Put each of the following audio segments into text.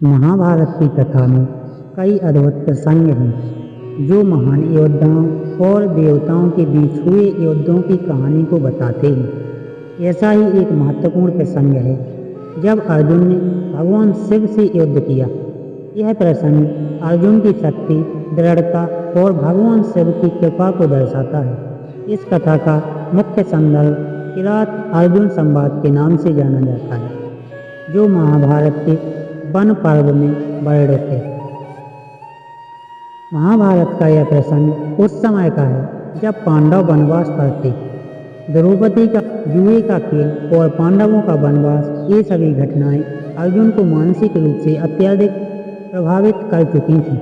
महाभारत की कथा में कई अद्भुत प्रसंग हैं जो महान योद्धाओं और देवताओं के बीच हुए युद्धों की कहानी को बताते हैं। ऐसा ही एक महत्वपूर्ण प्रसंग है जब अर्जुन ने भगवान शिव से युद्ध किया। यह प्रसंग अर्जुन की शक्ति, दृढ़ता और भगवान शिव की कृपा को दर्शाता है। इस कथा का मुख्य संदर्भ किरात अर्जुन संवाद के नाम से जाना जाता है, जो महाभारत के वन पर्व में वर्णित है। महाभारत का यह प्रसंग उस समय का है जब पांडव वनवास पर थे। द्रौपदी का जुए का खेल और पांडवों का वनवास, ये सभी घटनाएं अर्जुन को मानसिक रूप से अत्यधिक प्रभावित कर चुकी थीं।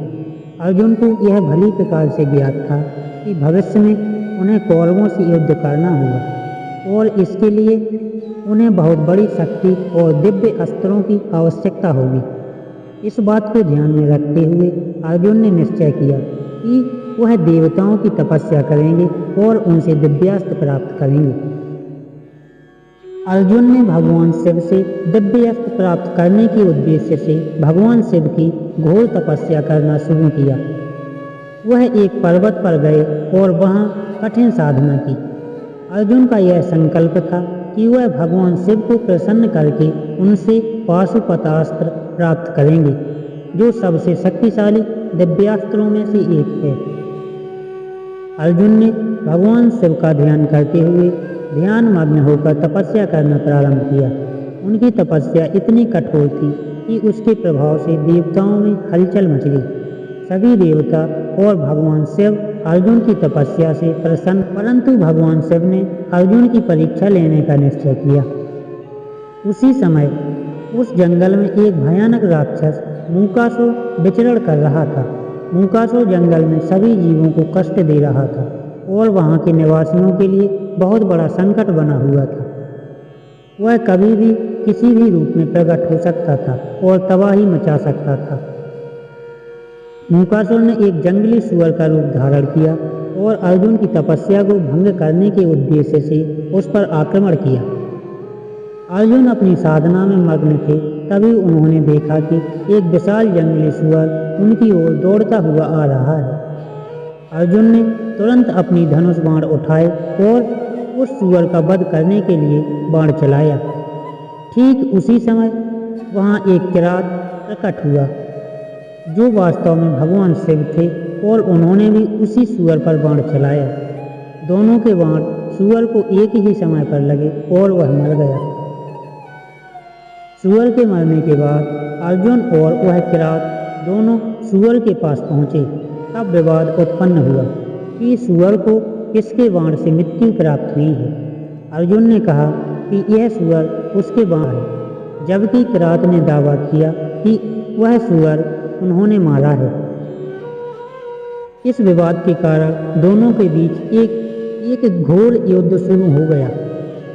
अर्जुन को यह भली प्रकार से ज्ञात था कि भविष्य में उन्हें कौरवों से युद्ध करना होगा और इसके लिए उन्हें बहुत बड़ी शक्ति और दिव्य अस्त्रों की आवश्यकता होगी। इस बात को ध्यान में रखते हुए अर्जुन ने निश्चय किया कि वह देवताओं की तपस्या करेंगे और उनसे दिव्यास्त्र प्राप्त करेंगे। अर्जुन ने भगवान शिव से दिव्यास्त्र प्राप्त करने के उद्देश्य से भगवान शिव की घोर तपस्या करना शुरू किया। वह एक पर्वत पर गए और वहां कठिन साधना की। अर्जुन का यह संकल्प था कि वह भगवान शिव को प्रसन्न करके उनसे पाशुपतास्त्र प्राप्त करेंगे, जो सबसे शक्तिशाली दिव्यास्त्रों में से एक है। अर्जुन ने भगवान शिव का ध्यान करते हुए ध्यान मग्न होकर तपस्या करना प्रारंभ किया। उनकी तपस्या इतनी कठोर थी कि उसके प्रभाव से देवताओं में हलचल मच गई। सभी देवता और भगवान शिव अर्जुन की तपस्या से प्रसन्न, परंतु भगवान शिव ने अर्जुन की परीक्षा लेने का निश्चय किया। उसी समय उस जंगल में एक भयानक राक्षस मूकासुर विचरण कर रहा था। मूकासुर जंगल में सभी जीवों को कष्ट दे रहा था और वहां के निवासियों के लिए बहुत बड़ा संकट बना हुआ था। वह कभी भी किसी भी रूप में प्रकट हो सकता था और तबाही मचा सकता था। मूकासुर ने एक जंगली सुअर का रूप धारण किया और अर्जुन की तपस्या को भंग करने के उद्देश्य से उस पर आक्रमण किया। अर्जुन अपनी साधना में मग्न थे, तभी उन्होंने देखा कि एक विशाल जंगली सुअर उनकी ओर दौड़ता हुआ आ रहा है। अर्जुन ने तुरंत अपनी धनुष बाण उठाए और उस सुअर का वध करने के लिए बाण चलाया। ठीक उसी समय वहां एक किरात प्रकट हुआ, जो वास्तव में भगवान शिव थे, और उन्होंने भी उसी सुअर पर बाण चलाया। दोनों के बाण सुअर को एक ही समय पर लगे और वह मर गया। सुअर के मरने के बाद अर्जुन और वह किरात दोनों सुअर के पास पहुंचे। तब विवाद उत्पन्न हुआ कि सुअर को किसके बाण से मृत्यु प्राप्त हुई है। अर्जुन ने कहा कि यह सुअर उसके बाण है, जबकि किरात ने दावा किया कि वह सुअर उन्होंने मारा है। इस विवाद के कारण दोनों के बीच एक घोर युद्ध शुरू हो गया।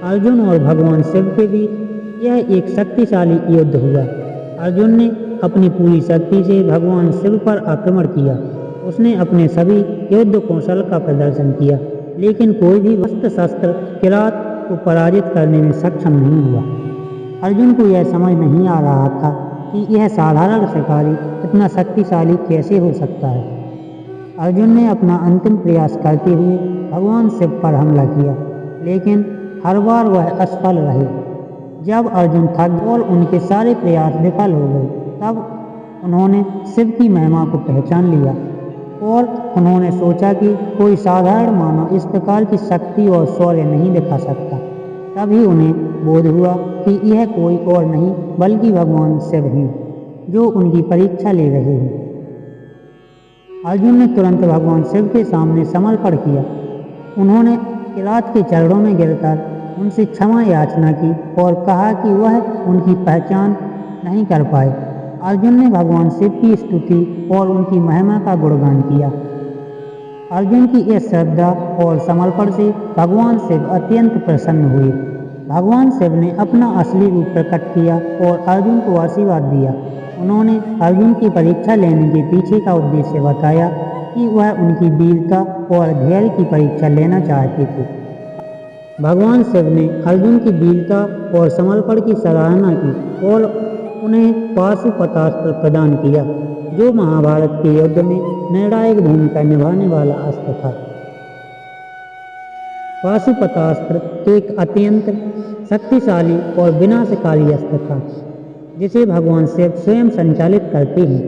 अर्जुन और भगवान शिव के बीच यह एक शक्तिशाली युद्ध हुआ। अर्जुन ने अपनी पूरी शक्ति से भगवान शिव पर आक्रमण किया। उसने अपने सभी युद्ध कौशल का प्रदर्शन किया, लेकिन कोई भी अस्त्र शस्त्र किरात को पराजित करने में सक्षम नहीं हुआ। अर्जुन को यह समझ नहीं आ रहा था कि यह साधारण शिकारी इतना शक्तिशाली कैसे हो सकता है। अर्जुन ने अपना अंतिम प्रयास करते हुए भगवान शिव पर हमला किया, लेकिन हर बार वह असफल रहे। जब अर्जुन थक और उनके सारे प्रयास विफल हो गए, तब उन्होंने शिव की महिमा को पहचान लिया और उन्होंने सोचा कि कोई साधारण मानव इस प्रकार की शक्ति और शौर्य नहीं दिखा सकता। तभी उन्हें बोध हुआ कि यह कोई और नहीं बल्कि भगवान शिव हैं, जो उनकी परीक्षा ले रहे हैं। अर्जुन ने तुरंत भगवान शिव के सामने समर्पण किया। उन्होंने किरात के चरणों में गिरकर उनसे क्षमा याचना की और कहा कि वह उनकी पहचान नहीं कर पाए। अर्जुन ने भगवान शिव की स्तुति और उनकी महिमा का गुणगान किया। अर्जुन की इस श्रद्धा और समर्पण से भगवान शिव अत्यंत प्रसन्न हुए। भगवान शिव ने अपना असली रूप प्रकट किया और अर्जुन को आशीर्वाद दिया। उन्होंने अर्जुन की परीक्षा लेने के पीछे का उद्देश्य बताया कि वह उनकी वीरता और धैर्य की परीक्षा लेना चाहते थे। भगवान शिव ने अर्जुन की वीरता और समर्पण की सराहना की और उन्हें पाशुपतास्त्र प्रदान किया, जो महाभारत के युद्ध में निर्णायक भूमिका निभाने वाला अस्त्र था। पाशुपतास्त्र एक अत्यंत शक्तिशाली और विनाशकारी अस्त्र था, जिसे भगवान शिव स्वयं संचालित करते हैं।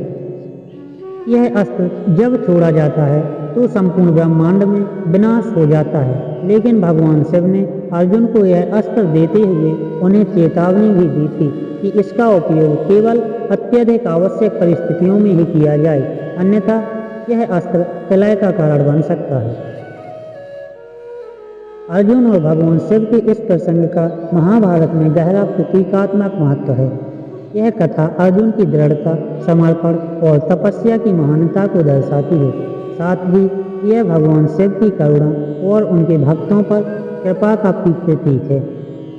यह अस्त्र जब छोड़ा जाता है तो संपूर्ण ब्रह्मांड में विनाश हो जाता है, लेकिन भगवान शिव ने अर्जुन को यह अस्त्र देते हुए उन्हें चेतावनी भी दी थी कि इसका उपयोग केवल अत्यधिक आवश्यक परिस्थितियों में ही किया जाए, अन्यथा यह अस्त्र प्रलय का कारण बन सकता है। अर्जुन और भगवान शिव के इस प्रसंग का महाभारत में गहरा प्रतीकात्मक महत्व है। यह कथा अर्जुन की दृढ़ता, समर्पण और तपस्या की महानता को दर्शाती है। साथ ही यह भगवान शिव की करुणा और उनके भक्तों पर कृपा का प्रतीक है।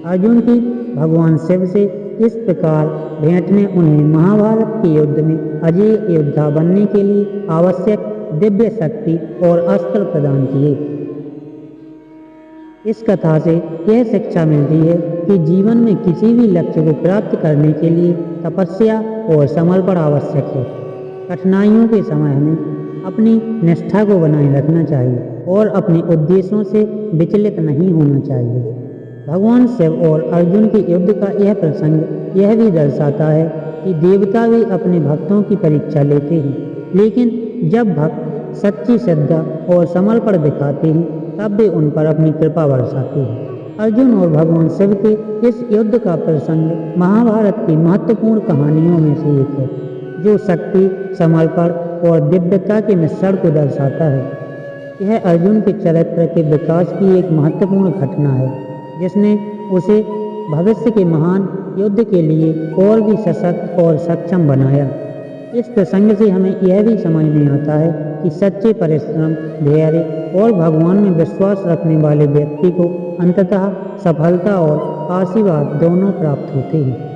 अर्जुन की भगवान शिव से इस प्रकार भेंट ने उन्हें महाभारत के युद्ध में अजेय योद्धा बनने के लिए आवश्यक दिव्य शक्ति और अस्त्र प्रदान किए। इस कथा से यह शिक्षा मिलती है कि जीवन में किसी भी लक्ष्य को प्राप्त करने के लिए तपस्या और समर्पण आवश्यक है। कठिनाइयों के समय हमें अपनी निष्ठा को बनाए रखना चाहिए और अपने उद्देश्यों से विचलित नहीं होना चाहिए। भगवान शिव और अर्जुन के युद्ध का यह प्रसंग यह भी दर्शाता है कि देवता भी अपने भक्तों की परीक्षा लेते हैं, लेकिन जब भक्त सच्ची श्रद्धा और समर्पण दिखाते हैं तब वे उन पर अपनी कृपा बरसाते हैं। अर्जुन और भगवान शिव के इस युद्ध का प्रसंग महाभारत की महत्वपूर्ण कहानियों में से एक है, जो शक्ति, समर्पण और दिव्यता के मिश्रण को दर्शाता है। यह अर्जुन के चरित्र के विकास की एक महत्वपूर्ण घटना है, जिसने उसे भविष्य के महान युद्ध के लिए और भी सशक्त और सक्षम बनाया। इस प्रसंग से हमें यह भी समझ में आता है कि सच्चे परिश्रम, धैर्य और भगवान में विश्वास रखने वाले व्यक्ति को अंततः सफलता और आशीर्वाद दोनों प्राप्त होते हैं।